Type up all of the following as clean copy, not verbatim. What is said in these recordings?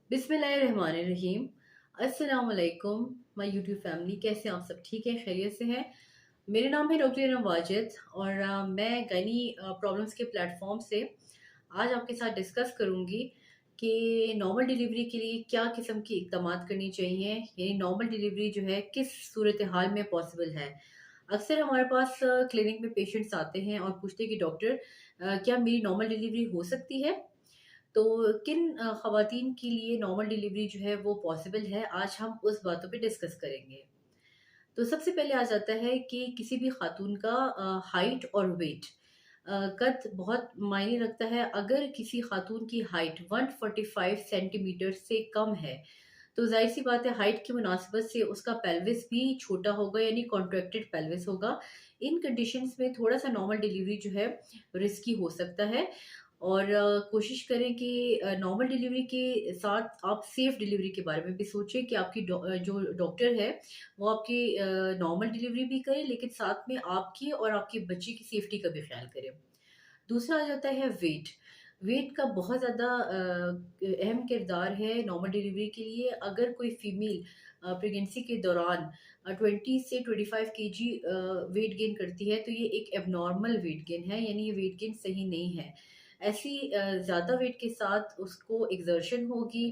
बिस्मिल्लाहिर्रहमानिर्रहीम। अस्सलाम वालेकुम माय यूट्यूब फैमिली, कैसे हैं आप सब? ठीक है, खैरियत से हैं? मेरा नाम है डॉक्टर इरम वाजिद और मैं गनी प्रॉब्लम्स के प्लेटफॉर्म से आज आपके साथ डिस्कस करूंगी कि नॉर्मल डिलीवरी के लिए क्या किस्म की इक़दामात करनी चाहिए, यानी नॉर्मल डिलीवरी जो है किस सूरत हाल में पॉसिबल है। अक्सर हमारे पास क्लिनिक में पेशेंट्स आते हैं और पूछते हैं कि डॉक्टर क्या मेरी नॉर्मल डिलीवरी हो सकती है? तो किन ख़वातीन के लिए नॉर्मल डिलीवरी जो है वो पॉसिबल है, आज हम उस बातों पे डिस्कस करेंगे। तो सबसे पहले आ जाता है कि किसी भी खातून का हाइट और वेट, कद बहुत मायने रखता है। अगर किसी खातून की हाइट 145 सेंटीमीटर से कम है, तो ज़ाहिर सी बात है हाइट की मुनासिबत से उसका पेल्विस भी छोटा होगा, यानी कॉन्ट्रैक्टेड पेल्विस होगा। इन कंडीशंस में थोड़ा-सा नॉर्मल डिलीवरी जो है रिस्की हो सकता है। और कोशिश करें कि नॉर्मल डिलीवरी के साथ आप सेफ डिलीवरी के बारे में भी सोचें कि आपकी जो डॉक्टर है वो आपकी नॉर्मल डिलीवरी भी करे, लेकिन साथ में आपकी और आपके बच्चे की सेफ्टी का भी ख्याल करें। दूसरा आ जाता है वेट। वेट का बहुत ज़्यादा अहम किरदार है नॉर्मल डिलीवरी के लिए। अगर कोई फीमेल प्रेगनेंसी के दौरान 20 से 25 केजी वेट गेन करती है, तो ये एक एबनॉर्मल वेट गेन है, यानी ये वेट गेन सही नहीं है। ऐसी ज़्यादा वेट के साथ उसको एक्सर्शन होगी,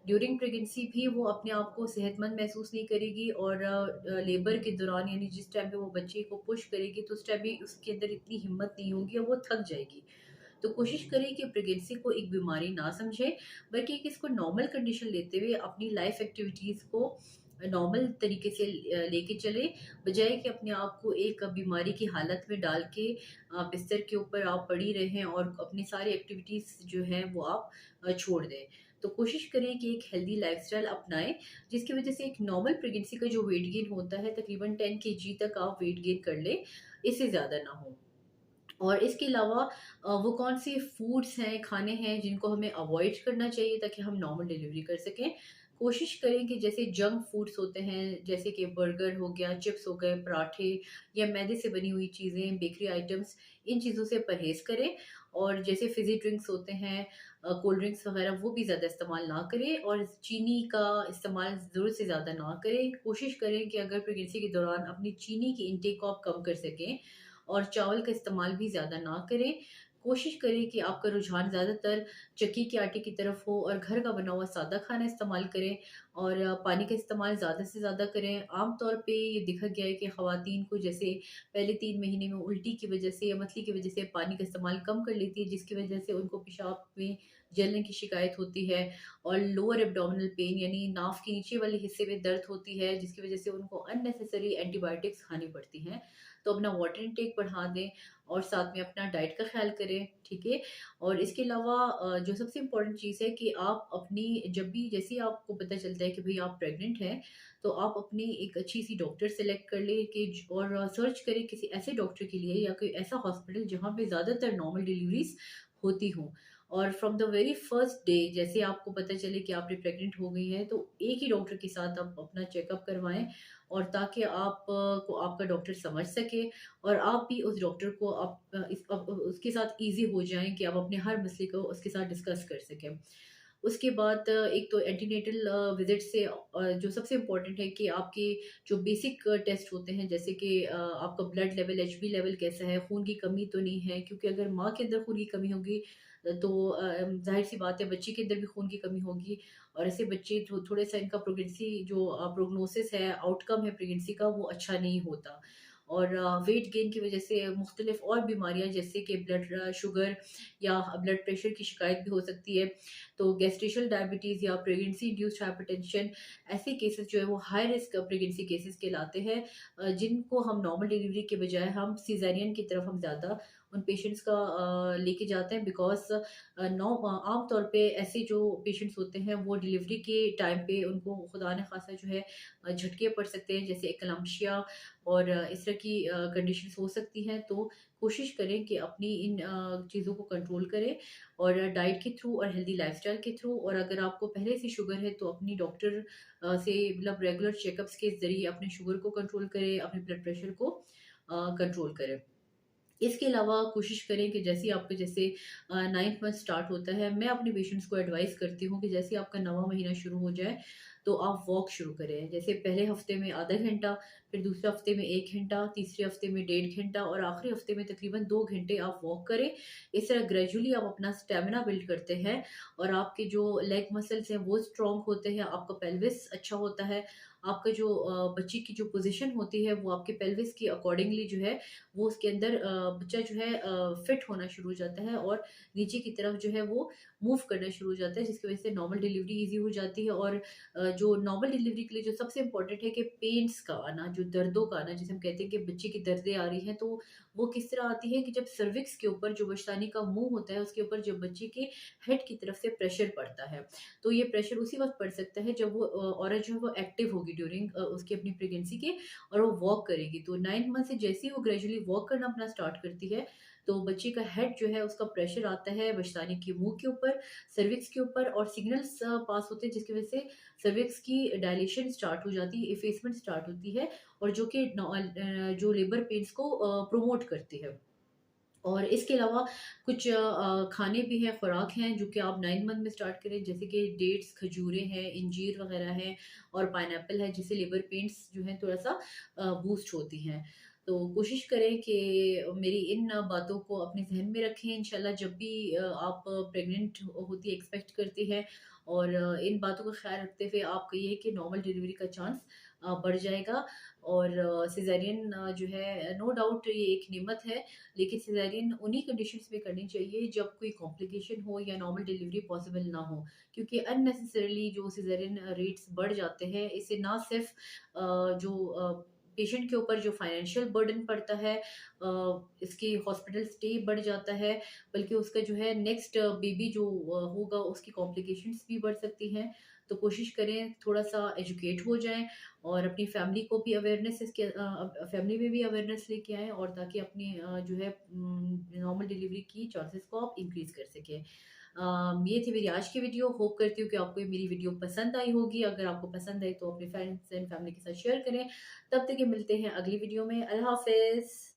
ड्यूरिंग प्रेगनेंसी भी वो अपने आप को सेहतमंद महसूस नहीं करेगी, और लेबर के दौरान यानी जिस टाइम पे वो बच्चे को पुश करेगी, तो उस टाइम भी उसके अंदर इतनी हिम्मत नहीं होगी और वो थक जाएगी। तो कोशिश करें कि प्रेगनेंसी को एक बीमारी ना समझें, बल्कि एक इसको नॉर्मल कंडीशन लेते हुए अपनी लाइफ एक्टिविटीज़ को नॉर्मल तरीके से लेके चलें, बजाय कि अपने आप को एक बीमारी की हालत में डाल के बिस्तर के ऊपर आप पड़ी रहें और अपनी सारी एक्टिविटीज़ जो हैं वो आप छोड़ दें। तो कोशिश करें कि एक हेल्दी लाइफ़स्टाइल अपनाएँ, जिसकी वज़ह से एक नॉर्मल प्रेगनेंसी का जो वेट गेन होता है तकरीबन 10 केजी तक आप वेट गेन कर लें, इससे ज़्यादा ना हो। और इसके अलावा वो कौन से फूड्स हैं, खाने हैं जिनको हमें अवॉइड करना चाहिए ताकि हम नॉर्मल डिलीवरी कर सकें। कोशिश करें कि जैसे जंक फूड्स होते हैं, जैसे कि बर्गर हो गया, चिप्स हो गए, पराठे या मैदे से बनी हुई चीज़ें, बेकरी आइटम्स, इन चीज़ों से परहेज़ करें। और जैसे फ़िज़ी ड्रिंक्स होते हैं, कोल्ड ड्रिंक्स वगैरह, वो भी ज़्यादा इस्तेमाल ना करें और चीनी का इस्तेमाल ज़रूरत से ज़्यादा ना करें। कोशिश करें कि अगर प्रेगनेंसी के दौरान अपनी चीनी की इंटेक को आप कम कर सकें और चावल का इस्तेमाल भी ज़्यादा ना करें। कोशिश करें कि आपका रुझान ज़्यादातर चक्की के आटे की तरफ हो और घर का बना हुआ सादा खाना इस्तेमाल करें, और पानी का इस्तेमाल ज़्यादा से ज़्यादा करें। आम तौर पे ये देखा गया है कि ख़वातीन को जैसे पहले 3 महीने में उल्टी की वज़ह से या मतली की वज़ह से पानी का इस्तेमाल कम कर लेती है, जिसकी वज़ह से उनको पेशाब में जलने की शिकायत होती है और लोअर एब्डोमिनल पेन यानी नाफ़ के नीचे वाले हिस्से में दर्द होती है, जिसकी वज़ह से उनको अननेसेसरी एंटीबायोटिक्स खानी पड़ती हैं। तो अपना वाटर इनटेक बढ़ा दें और साथ में अपना डाइट का ख़्याल करें, ठीक है? और इसके अलावा जो सबसे इम्पोर्टेंट चीज़ है कि आप अपनी जब भी जैसे ही आपको पता चलता है कि भई आप प्रेग्नेंट हैं, तो आप अपनी एक अच्छी-सी डॉक्टर सेलेक्ट कर लें कि ज और सर्च करें किसी ऐसे डॉक्टर के लिए या कोई ऐसा हॉस्पिटल जहाँ पे ज़्यादातर नॉर्मल डिलीवरीज़ होती हों। और from the very first day जैसे आपको पता चले कि आप प्रेग्नेंट हो गई हैं, तो एक ही डॉक्टर के साथ आप अपना चेकअप करवाएँ, और ताकि आप को आपका डॉक्टर समझ सके और आप भी उस डॉक्टर को उसके साथ ईज़ी हो जाएँ कि आप अपने हर मसले को उसके साथ डिस्कस कर सकें। उसके बाद एक तो एंटीनेटल विज़िट से जो सबसे इम्पोर्टेंट है कि आपके जो बेसिक टेस्ट होते हैं, जैसे कि आपका ब्लड लेवल, एचबी लेवल कैसा है, खून की कमी तो नहीं है, क्योंकि अगर माँ के अंदर खून की कमी होगी तो ज़ाहिर-सी बात है बच्चे के अंदर भी खून की कमी होगी, और ऐसे बच्चे थोड़ा-सा इनका प्रेगनेंसी जो प्रोग्नोसिस है, आउटकम है प्रेगनेंसी का, वो अच्छा नहीं होता। और वेट गेन की वज़ह से मुख्तलिफ़ और बीमारियाँ जैसे कि ब्लड शुगर या ब्लड प्रेशर की शिकायत भी हो सकती है। तो गेस्टेशनल डायबिटीज़ या प्रेगनेंसी इंड्यूस्ड हाइपरटेंशन, ऐसे केसेस जो है वो हाई रिस्क प्रेगनेंसी केसेस कहलाते हैं, जिनको हम नॉर्मल डिलीवरी के बजाय हम सिज़ेरियन की तरफ हम ज़्यादा उन पेशेंट्स का लेके जाते हैं, बिकॉज़ आम तौर पे ऐसे जो पेशेंट्स होते हैं वो डिलीवरी के टाइम पे उनको खुदा न ख़ास्ता जो है झटके पड़ सकते हैं, जैसे एक्लाम्शिया और इस तरह की कंडीशंस हो सकती हैं। तो कोशिश करें कि अपनी इन चीज़ों को कंट्रोल करें, और डाइट के थ्रू और हेल्दी लाइफ़स्टाइल के थ्रू, और अगर आपको पहले से शुगर है तो अपनी डॉक्टर से मतलब रेगुलर चेकअप्स के ज़रिए अपने शुगर को कंट्रोल करें, अपने ब्लड प्रेशर को कंट्रोल करें। इसके अलावा कोशिश करें कि जैसे ही आपका जैसे 9th मंथ स्टार्ट होता है, मैं अपने पेशेंट्स को एडवाइस करती हूँ कि जैसे ही आपका 9वाँ महीना शुरू हो जाए, तो आप वॉक शुरू करें। जैसे पहले हफ्ते में आधा घंटा, फिर दूसरे हफ्ते में 1 घंटा, तीसरे हफ्ते में डेढ़ घंटा और आखिरी हफ्ते में तकरीबन 2 घंटे आप वॉक करें। इस तरह ग्रेजुअली आप अपना स्टैमिना बिल्ड करते हैं और आपके जो लेग मसल्स हैं वो स्ट्रॉन्ग होते हैं, आपका पेल्विस अच्छा होता है, आपका जो बच्चे की जो पोज़ीशन होती है वो आपके पेल्विस के अकॉर्डिंगली जो है वो उसके अंदर बच्चा जो है फिट होना शुरू हो जाता है और नीचे की तरफ जो है वो मूव करना शुरू हो जाता है, जिसकी वजह से नॉर्मल डिलीवरी ईज़ी हो जाती है। और जो नॉर्मल डिलीवरी के लिए जो सबसे इम्पोर्टेंट है कि पेन्स का आना, जो दर्दों का आना, जिसे हम कहते हैं कि बच्चे की दर्दें आ रही हैं, तो वो किस तरह आती है कि जब सर्विक्स के ऊपर जो बचतानी का मुँह होता है, उसके ऊपर जब बच्चे के हेड की तरफ से प्रेशर पड़ता है। तो ये प्रेशर उसी वक़्त पड़ सकता है जब वो औरत जो है वो एक्टिव होगी ड्यूरिंग उसकी अपनी प्रेगनेंसी के और वो वॉक करेगी। तो 9th मंथ से जैसे ही वो ग्रेजुअली वॉक करना अपना स्टार्ट करती है, तो बच्चे का हेड जो है उसका प्रेशर आता है बचताने के मुँह के ऊपर, सर्विक्स के ऊपर और सिग्नल्स पास होते हैं जिसकी वज़ह से सर्विक्स की डायलेशन स्टार्ट हो जाती है, इफ़ेसमेंट स्टार्ट होती है और जो कि जो लेबर पेन्स को प्रमोट करती है। और इसके अलावा कुछ खाने भी हैं, खुराक हैं जो कि आप 9 मंथ में स्टार्ट करें, जैसे कि डेट्स, खजूरें हैं, इंजीर वगैरह हैं और पाइनएप्पल है, जिससे लिवर पेन्स जो हैं थोड़ा-सा बूस्ट होती हैं। तो कोशिश करें कि मेरी इन बातों को अपने ज़हन में रखें। इंशाल्लाह जब भी आप प्रेग्नेंट होती एक्सपेक्ट करती हैं और इन बातों का ख़्याल रखते हुए आप कहिए कि नॉर्मल डिलीवरी का चांस बढ़ जाएगा और सिज़ेरियन जो है नो डाउट ये एक नेमत है, लेकिन सिज़ेरियन उन्हीं कंडीशंस में करनी चाहिए जब कोई कॉम्प्लिकेशन हो या नॉर्मल डिलीवरी पॉसिबल ना हो। क्योंकि अननेसेसरीली जो सिज़ेरियन रेट्स बढ़ जाते हैं, इससे ना सिर्फ़ जो पेशेंट के ऊपर जो फाइनेंशियल बर्डन पड़ता है इसकी हॉस्पिटल स्टे बढ़ जाता है, बल्कि उसका जो है नेक्स्ट बेबी जो होगा उसकी कॉम्प्लिकेशंस भी बढ़ सकती हैं। तो कोशिश करें थोड़ा-सा एजुकेट हो जाएँ और अपनी फैमिली को भी अवेयरनेस फैमिली में भी अवेयरनेस लेके आएँ और ताकि अपनी जो है नॉर्मल डिलीवरी की चांसेस को आप इंक्रीज़ कर सकें। ये थी मेरी आज की वीडियो। होप करती हूँ कि आपको ये मेरी वीडियो पसंद आई होगी। अगर आपको पसंद आई तो अपने फ्रेंड्स एंड फैमिली के साथ शेयर करें। तब तक के मिलते हैं अगली वीडियो में। अल्लाह हाफ़िज़।